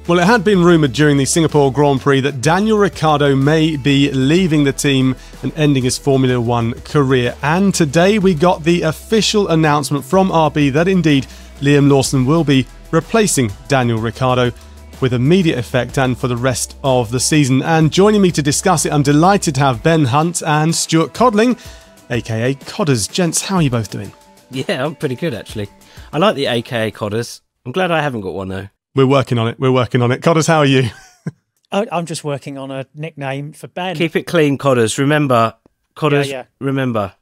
Well, it had been rumoured during the Singapore Grand Prix that Daniel Ricciardo may be leaving the team and ending his Formula One career. And today we got the official announcement from RB that indeed Liam Lawson will be replacing Daniel Ricciardo with immediate effect and for the rest of the season. And joining me to discuss it, I'm delighted to have Ben Hunt and Stuart Codling, aka Codders. Gents, how are you both doing? Yeah, I'm pretty good actually. I like the aka Codders. I'm glad I haven't got one though. We're working on it. Codders, how are you? I'm just working on a nickname for Ben. Keep it clean, Codders. Remember, Codders, Yeah. Remember.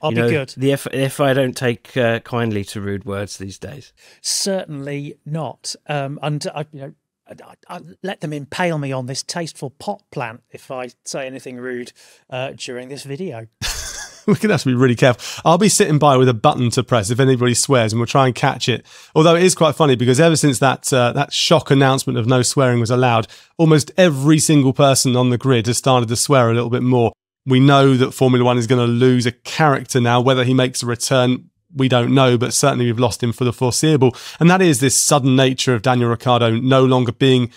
I'll be good. If I don't take kindly to rude words these days. Certainly not. And I let them impale me on this tasteful pot plant if I say anything rude during this video. We're going to have to be really careful. I'll be sitting by with a button to press if anybody swears, and we'll try and catch it. Although it is quite funny because ever since that shock announcement of no swearing was allowed, almost every single person on the grid has started to swear a little bit more. We know that Formula One is going to lose a character now. Whether he makes a return, we don't know, but certainly we've lost him for the foreseeable. And that is this sudden nature of Daniel Ricciardo no longer being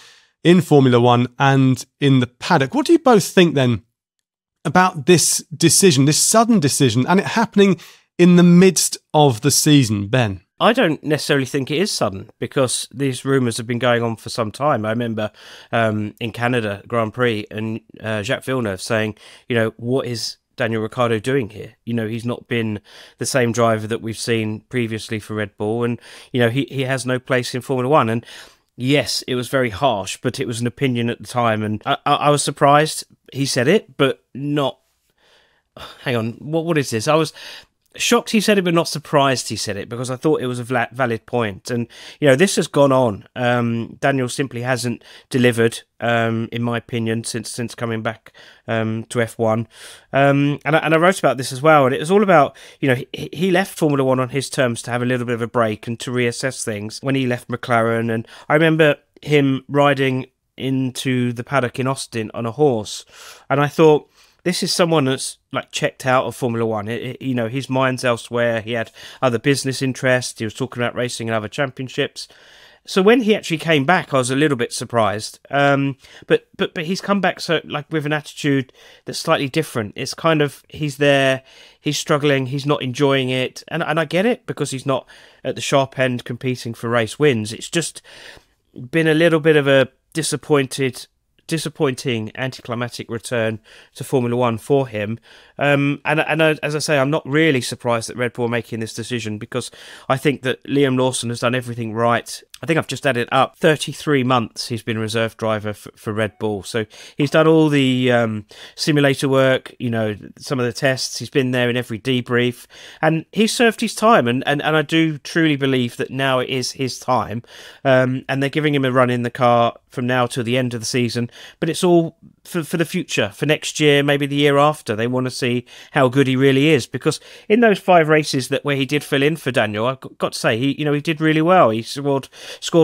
in Formula One and in the paddock. What do you both think then about this decision, this sudden decision, and it happening in the midst of the season, Ben? I don't necessarily think it is sudden because these rumours have been going on for some time. I remember in Canada Grand Prix and Jacques Villeneuve saying, what is Daniel Ricciardo doing here? He's not been the same driver that we've seen previously for Red Bull, and he has no place in Formula One. And yes, it was very harsh, but it was an opinion at the time, and I was surprised he said it, but not... Hang on, what is this? I was shocked he said it, but not surprised he said it, because I thought it was a valid point. And, this has gone on. Daniel simply hasn't delivered, in my opinion, since coming back to F1. And I wrote about this as well, and it was all about, he left Formula One on his terms to have a little bit of a break and to reassess things when he left McLaren. And I remember him riding into the paddock in Austin on a horse, and I thought, this is someone that's checked out of Formula One. His mind's elsewhere. He had other business interests. He was talking about racing in other championships. So when he actually came back, I was a little bit surprised. But he's come back with an attitude that's slightly different. It's kind of, he's there, he's struggling, he's not enjoying it, and I get it because he's not at the sharp end competing for race wins. It's just been a little bit of a disappointing anticlimactic return to Formula One for him. And as I say, I'm not really surprised that Red Bull are making this decision, because I think that Liam Lawson has done everything right. I think I've just added up 33 months he's been reserve driver for Red Bull. So he's done all the simulator work, some of the tests. He's been there in every debrief, and he's served his time. And I do truly believe that now it is his time. And they're giving him a run in the car from now till the end of the season. But it's all for the future, for next year, maybe the year after. They want to see how good he really is, because in those 5 races where he did fill in for Daniel, I've got to say, he did really well. He scored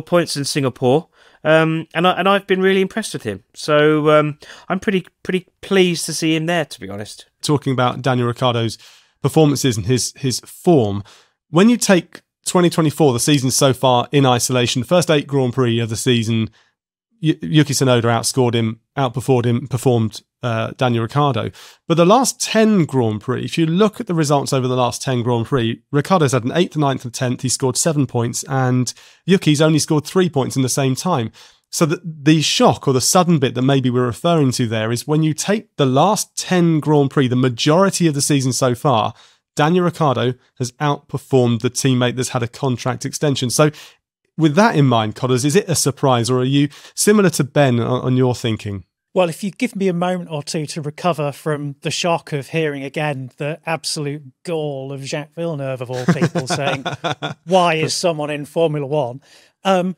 points in Singapore, and I've been really impressed with him. So I'm pretty pleased to see him there, to be honest. Talking about Daniel Ricciardo's performances and his form, when you take 2024, the season so far in isolation, the first 8 Grand Prix of the season, Yuki Tsunoda outperformed Daniel Ricciardo. But the last 10 Grand Prix, if you look at the results over the last 10 Grand Prix, Ricciardo's had an 8th, 9th and 10th. He scored 7 points, and Yuki's only scored 3 points in the same time. So the shock, or the sudden bit that maybe we're referring to there, is when you take the last 10 Grand Prix, the majority of the season so far, Daniel Ricciardo has outperformed the teammate that's had a contract extension. So with that in mind, Codders, is it a surprise, or are you similar to Ben on your thinking? Well, if you give me a moment or two to recover from the shock of hearing again the absolute gall of Jacques Villeneuve, of all people, saying, why is someone in Formula One? I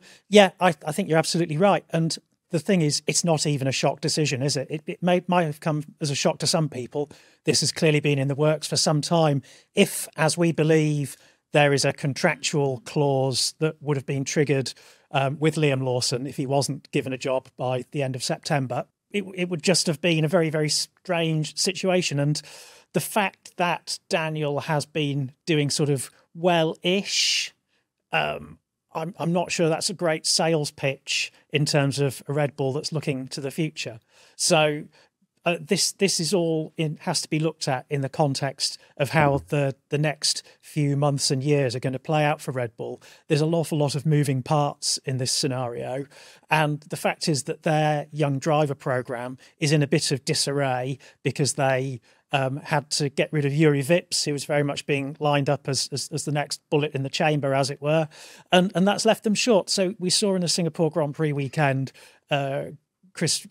think you're absolutely right. And the thing is, it's not even a shock decision, is it? It might have come as a shock to some people. This has clearly been in the works for some time. If, as we believe, there is a contractual clause that would have been triggered with Liam Lawson if he wasn't given a job by the end of September, it would just have been a very, very strange situation. And the fact that Daniel has been doing sort of well-ish, I'm not sure that's a great sales pitch in terms of a Red Bull that's looking to the future. So this is all has to be looked at in the context of how the next few months and years are going to play out for Red Bull. There's an awful lot of moving parts in this scenario, and the fact is that their young driver program is in a bit of disarray because they had to get rid of Yuri Vips, who was very much being lined up as the next bullet in the chamber, as it were, and that's left them short. So we saw in the Singapore Grand Prix weekend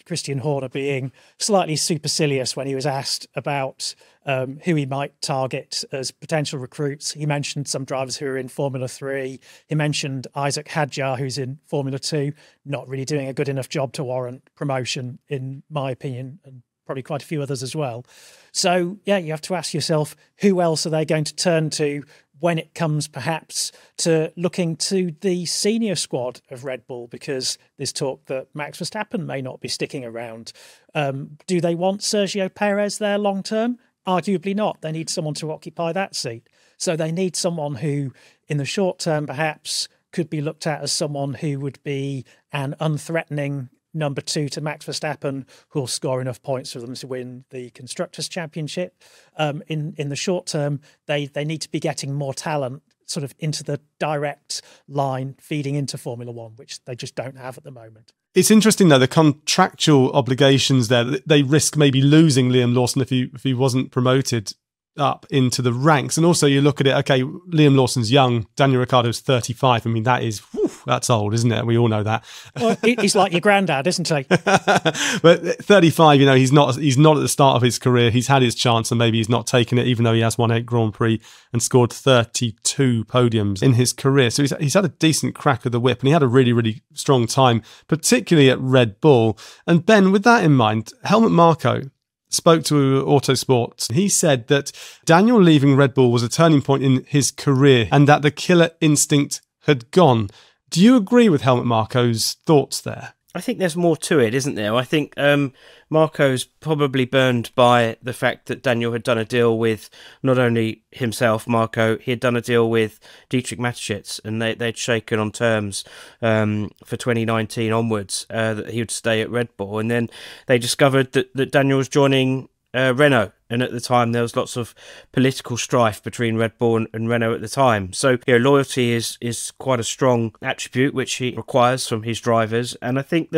Christian Horner being slightly supercilious when he was asked about who he might target as potential recruits. He mentioned some drivers who are in Formula 3. He mentioned Isaac Hadjar, who's in Formula 2, not really doing a good enough job to warrant promotion, in my opinion, and probably quite a few others as well. So, yeah, you have to ask yourself, who else are they going to turn to when it comes perhaps to looking to the senior squad of Red Bull, because there's talk that Max Verstappen may not be sticking around. Do they want Sergio Perez there long term? Arguably not. They need someone to occupy that seat. So they need someone who, in the short term, perhaps could be looked at as someone who would be an unthreatening number 2 to Max Verstappen, who'll score enough points for them to win the Constructors' Championship. In the short term, they need to be getting more talent sort of into the direct line feeding into Formula One, which they just don't have at the moment. It's interesting, though, the contractual obligations there. They risk maybe losing Liam Lawson if he wasn't promoted up into the ranks. And also you look at it, okay, Liam Lawson's young, Daniel Ricciardo's 35. I mean, that's old, isn't it? We all know that. Well, he's like your granddad, isn't he? But 35, he's not at the start of his career. He's had his chance and maybe he's not taken it, even though he has won 8 Grand Prix and scored 32 podiums in his career. So he's had a decent crack of the whip, and he had a really, really strong time, particularly at Red Bull. And Ben, with that in mind, Helmut Marko spoke to Autosport. He said that Daniel leaving Red Bull was a turning point in his career and that the killer instinct had gone. Do you agree with Helmut Marko's thoughts there? I think there's more to it, isn't there? I think Marco's probably burned by the fact that Daniel had done a deal with not only himself, Marco, he had done a deal with Dietrich Mateschitz, and they'd shaken on terms for 2019 onwards that he would stay at Red Bull. And then they discovered that Daniel was joining Renault. And at the time, there was lots of political strife between Red Bull and Renault at the time. So, loyalty is quite a strong attribute which he requires from his drivers. And I think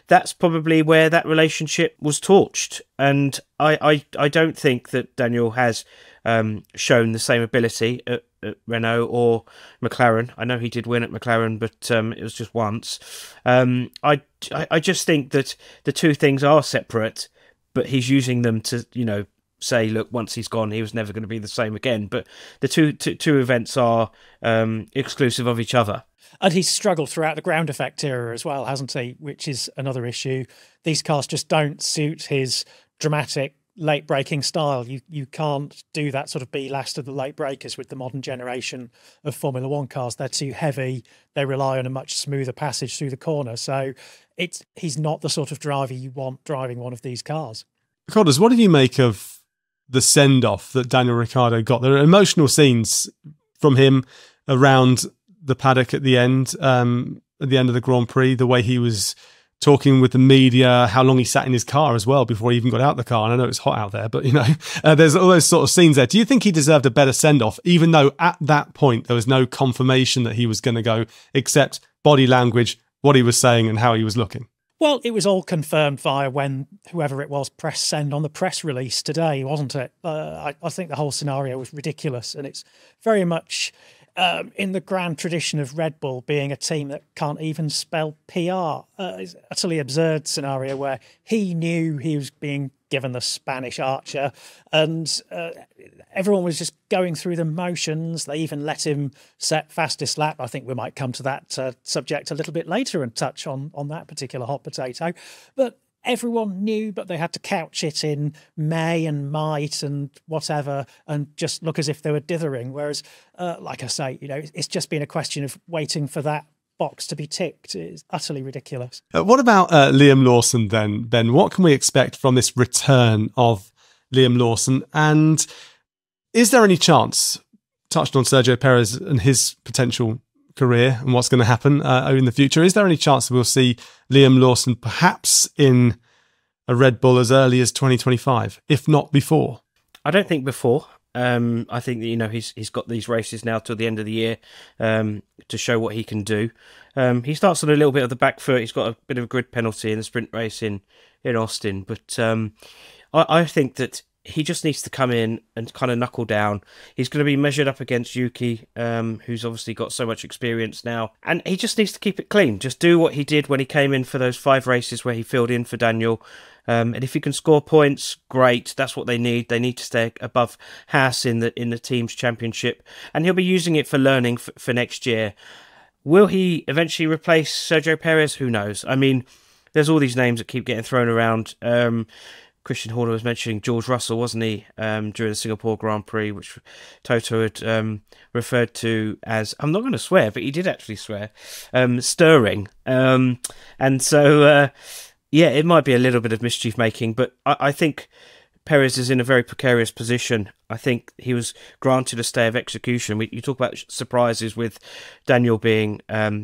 that's probably where that relationship was torched. And I don't think that Daniel has shown the same ability at Renault or McLaren. I know he did win at McLaren, but it was just once. I just think that the two things are separate, but he's using them to, say, look, once he's gone, he was never going to be the same again. But the two events are exclusive of each other. And he's struggled throughout the ground effect era as well, hasn't he? Which is another issue. These cars just don't suit his dramatic late braking style. You can't do that sort of be last of the late breakers with the modern generation of Formula One cars. They're too heavy. They rely on a much smoother passage through the corner. So he's not the sort of driver you want driving one of these cars. Codders, what do you make of the send-off that Daniel Ricciardo got? There are emotional scenes from him around the paddock at the end of the Grand Prix, the way he was talking with the media, how long he sat in his car as well before he even got out the car. And I know it's hot out there, but there's all those sort of scenes there. Do you think he deserved a better send-off, even though at that point there was no confirmation that he was going to go, except body language, what he was saying and how he was looking? Well, it was all confirmed via when whoever it was pressed send on the press release today, wasn't it? I think the whole scenario was ridiculous, and it's very much in the grand tradition of Red Bull being a team that can't even spell PR. It's an utterly absurd scenario where he knew he was being given the Spanish Archer, and everyone was just going through the motions. They even let him set fastest lap. I think we might come to that subject a little bit later and touch on that particular hot potato. But everyone knew, but they had to couch it in may and might and whatever, and just look as if they were dithering. Whereas, like I say, it's just been a question of waiting for that box to be ticked. Is utterly ridiculous. What about Liam Lawson then, Ben? What can we expect from this return of Liam Lawson? And is there any chance, touched on Sergio Perez and his potential career and what's going to happen in the future, is there any chance that we'll see Liam Lawson perhaps in a Red Bull as early as 2025, if not before? I don't think before. I think that, you know, he's got these races now till the end of the year to show what he can do. He starts on a little bit of the back foot. He's got a bit of a grid penalty in the sprint race in Austin, but I think that he just needs to come in and kind of knuckle down. He's going to be measured up against Yuki, who's obviously got so much experience now. And he just needs to keep it clean. Just do what he did when he came in for those 5 races where he filled in for Daniel. And if he can score points, great. That's what they need. They need to stay above Haas in the team's championship. And he'll be using it for learning for next year. Will he eventually replace Sergio Perez? Who knows? I mean, there's all these names that keep getting thrown around. Christian Horner was mentioning George Russell, wasn't he, during the Singapore Grand Prix, which Toto had referred to as, I'm not going to swear, but he did actually swear, stirring. And so, yeah, it might be a little bit of mischief making, but I think Perez is in a very precarious position. I think he was granted a stay of execution. You talk about surprises with Daniel being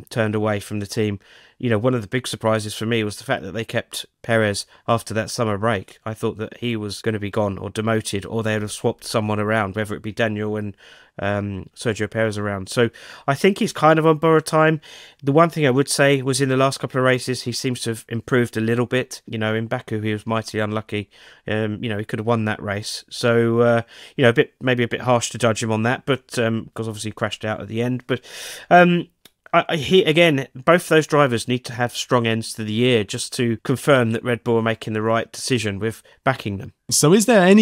turned away from the team. You know, one of the big surprises for me was the fact that they kept Perez after that summer break. I thought that he was going to be gone or demoted, or they would have swapped someone around, whether it be Daniel and Sergio Perez around. So I think he's kind of on borrowed time. The one thing I would say was in the last couple of races, he seems to have improved a little bit. You know, in Baku, he was mighty unlucky. You know, he could have won that race. So, you know, maybe a bit harsh to judge him on that, but because obviously he crashed out at the end. But again, both those drivers need to have strong ends to the year just to confirm that Red Bull are making the right decision with backing them. So is there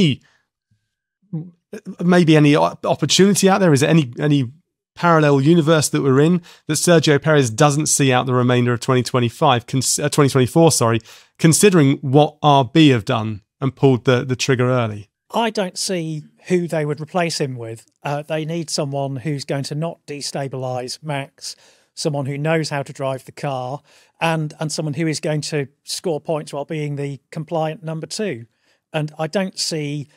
maybe any opportunity out there? Is there any parallel universe that we're in that Sergio Perez doesn't see out the remainder of 2024, considering what RB have done and pulled the trigger early? I don't see who they would replace him with. They need someone who's going to not destabilise Max, someone who knows how to drive the car, and someone who is going to score points while being the compliant number 2. And I don't see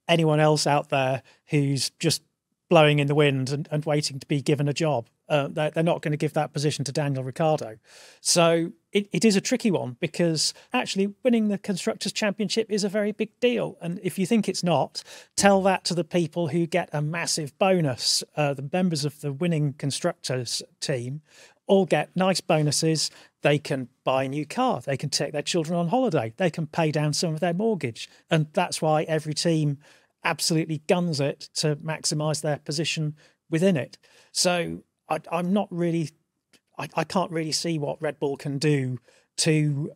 anyone else out there who's just blowing in the wind and waiting to be given a job. They're not going to give that position to Daniel Ricciardo. So it is a tricky one, because actually winning the Constructors' Championship is a very big deal. And if you think it's not, tell that to the people who get a massive bonus. The members of the winning Constructors team all get nice bonuses. They can buy a new car. They can take their children on holiday. They can pay down some of their mortgage. And that's why every team absolutely guns it to maximise their position within it. So I'm not really... I can't really see what Red Bull can do to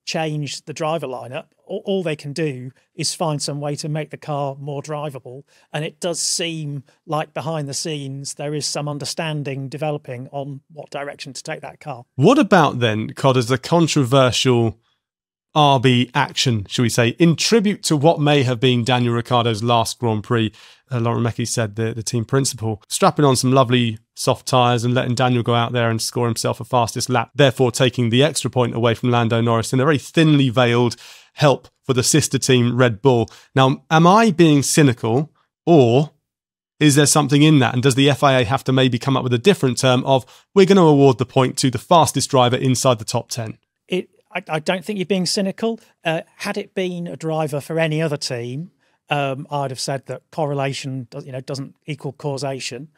change the driver lineup. All they can do is find some way to make the car more drivable. And it does seem like behind the scenes there is some understanding developing on what direction to take that car. What about then, Cod, as a controversial RB action, shall we say, in tribute to what may have been Daniel Ricciardo's last Grand Prix? Lauren Mackey said, the team principal, strapping on some lovely soft tyres and letting Daniel go out there and score himself a fastest lap, therefore taking the extra point away from Lando Norris in a very thinly veiled help for the sister team Red Bull. Now, am I being cynical, or is there something in that? And does the FIA have to maybe come up with a different term of, we're going to award the point to the fastest driver inside the top 10? I don't think you're being cynical. Had it been a driver for any other team, I'd have said that correlation doesn't equal causation.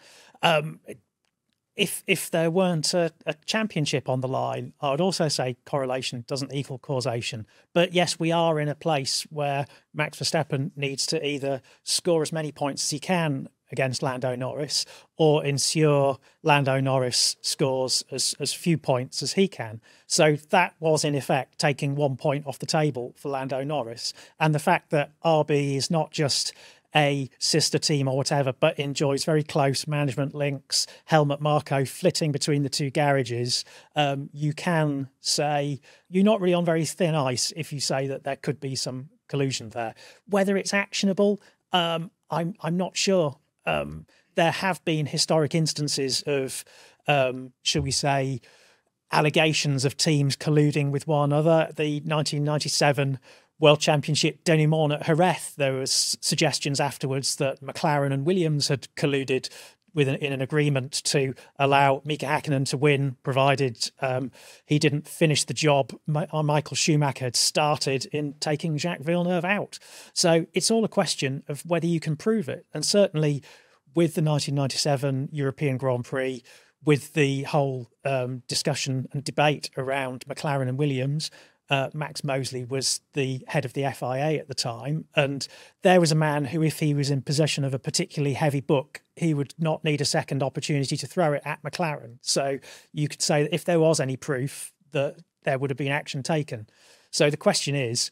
If there weren't a championship on the line, I would also say correlation doesn't equal causation. But yes, we are in a place where Max Verstappen needs to either score as many points as he can against Lando Norris, or ensure Lando Norris scores as few points as he can. So that was, in effect, taking 1 point off the table for Lando Norris. And the fact that RB is not just a sister team or whatever, but enjoys very close management links, Helmut Marko flitting between the two garages, you can say you're not really on very thin ice if you say that there could be some collusion there. Whether it's actionable, I'm not sure. There have been historic instances of, shall we say, allegations of teams colluding with one another. The 1997 World Championship denouement at Jerez, there was suggestions afterwards that McLaren and Williams had colluded in an agreement to allow Mika Hakkinen to win, provided he didn't finish the job Michael Schumacher had started in taking Jacques Villeneuve out. So it's all a question of whether you can prove it. And certainly with the 1997 European Grand Prix, with the whole discussion and debate around McLaren and Williams, Max Mosley was the head of the FIA at the time, and there was a man who, if he was in possession of a particularly heavy book, he would not need a second opportunity to throw it at McLaren. So you could say that if there was any proof, that there would have been action taken. So the question is,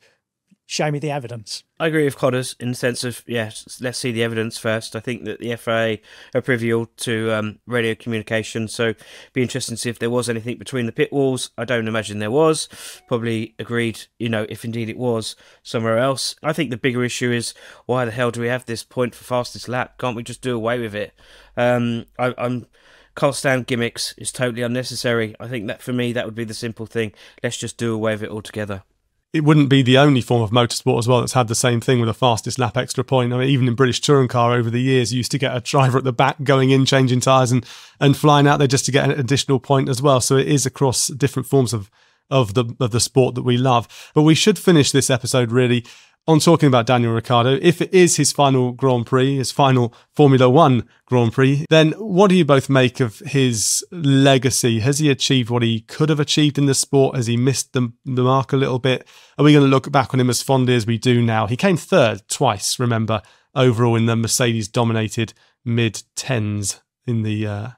show me the evidence. I agree with Codders in the sense of, yes, let's see the evidence first. I think that the FIA are privy to radio communication, so it'd be interesting to see if there was anything between the pit walls. I don't imagine there was. Probably agreed, if indeed it was, somewhere else. I think the bigger issue is, why the hell do we have this point for fastest lap? Can't we just do away with it? Can't stand gimmicks. It's totally unnecessary. I think that, for me, that would be the simple thing. Let's just do away with it altogether. It wouldn't be the only form of motorsport as well that's had the same thing with a fastest lap extra point. I mean, even in British Touring Car over the years, you used to get a driver at the back going in, changing tyres and flying out there just to get an additional point as well. So it is across different forms of the sport that we love. But we should finish this episode really on talking about Daniel Ricciardo. If it is his final Grand Prix, his final Formula One Grand Prix, then what do you both make of his legacy? Has he achieved what he could have achieved in the sport? Has he missed the mark a little bit? Are we going to look back on him as fondly as we do now? He came third twice, remember, overall in the Mercedes-dominated mid-tens in the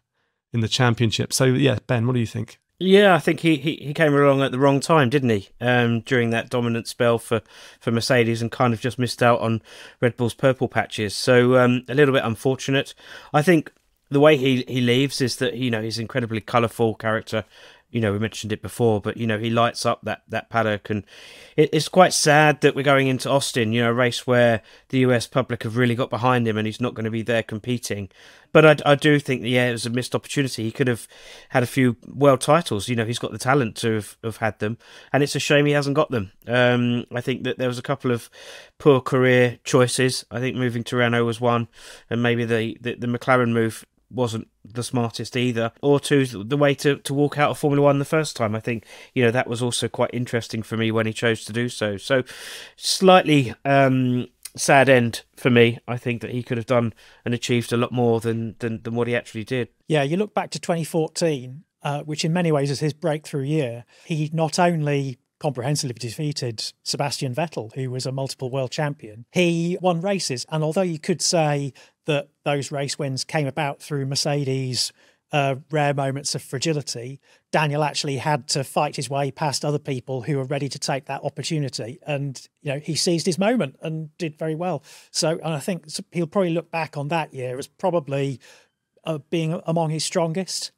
championship. So, yeah, Ben, what do you think? Yeah, I think he came along at the wrong time, didn't he? During that dominant spell for Mercedes, and kind of just missed out on Red Bull's purple patches. So a little bit unfortunate. I think the way he leaves is that, he's an incredibly colourful character. We mentioned it before, but, he lights up that paddock. And it's quite sad that we're going into Austin, a race where the US public have really got behind him and he's not going to be there competing. But I do think that, it was a missed opportunity. He could have had a few world titles. He's got the talent to have had them. And it's a shame he hasn't got them. I think that there was a couple of poor career choices. I think moving to Renault was one, and maybe the McLaren move wasn't the smartest either, or two, the way to walk out of Formula One the first time. I think that was also quite interesting for me when he chose to do so. So slightly sad end for me. I think that he could have done and achieved a lot more than what he actually did. Yeah, you look back to 2014, which in many ways is his breakthrough year. He not only comprehensively defeated Sebastian Vettel, who was a multiple world champion, he won races. And although you could say that those race wins came about through Mercedes' rare moments of fragility, Daniel actually had to fight his way past other people who were ready to take that opportunity. And, he seized his moment and did very well. So, and I think he'll probably look back on that year as probably being among his strongest.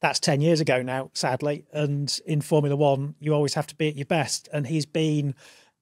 That's 10 years ago now, sadly. And in Formula One, you always have to be at your best. And he's been,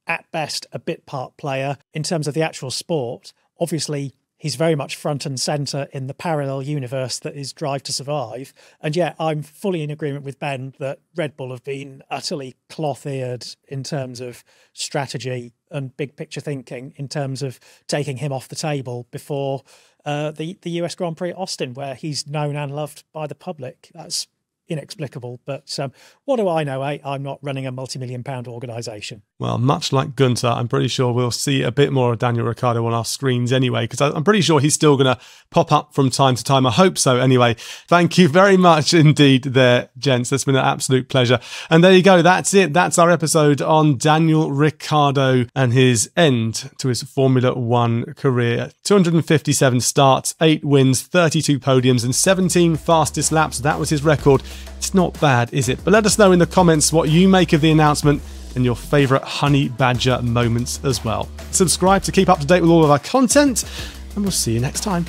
at best, a bit part player in terms of the actual sport. Obviously, he's very much front and centre in the parallel universe that is Drive to Survive. And yeah, I'm fully in agreement with Ben that Red Bull have been utterly cloth-eared in terms of strategy and big picture thinking, in terms of taking him off the table before the US Grand Prix at Austin, where he's known and loved by the public. That's inexplicable. But what do I know, eh? I'm not running a multi-million-pound organisation. Well, much like Gunter, I'm pretty sure we'll see a bit more of Daniel Ricciardo on our screens anyway, because I'm pretty sure he's still going to pop up from time to time. I hope so anyway. Thank you very much indeed there, gents. It's been an absolute pleasure. And there you go. That's it. That's our episode on Daniel Ricciardo and his end to his Formula One career. 257 starts, 8 wins, 32 podiums and 17 fastest laps. That was his record. It's not bad, is it? But let us know in the comments what you make of the announcement and your favourite Honey Badger moments as well. Subscribe to keep up to date with all of our content, and we'll see you next time.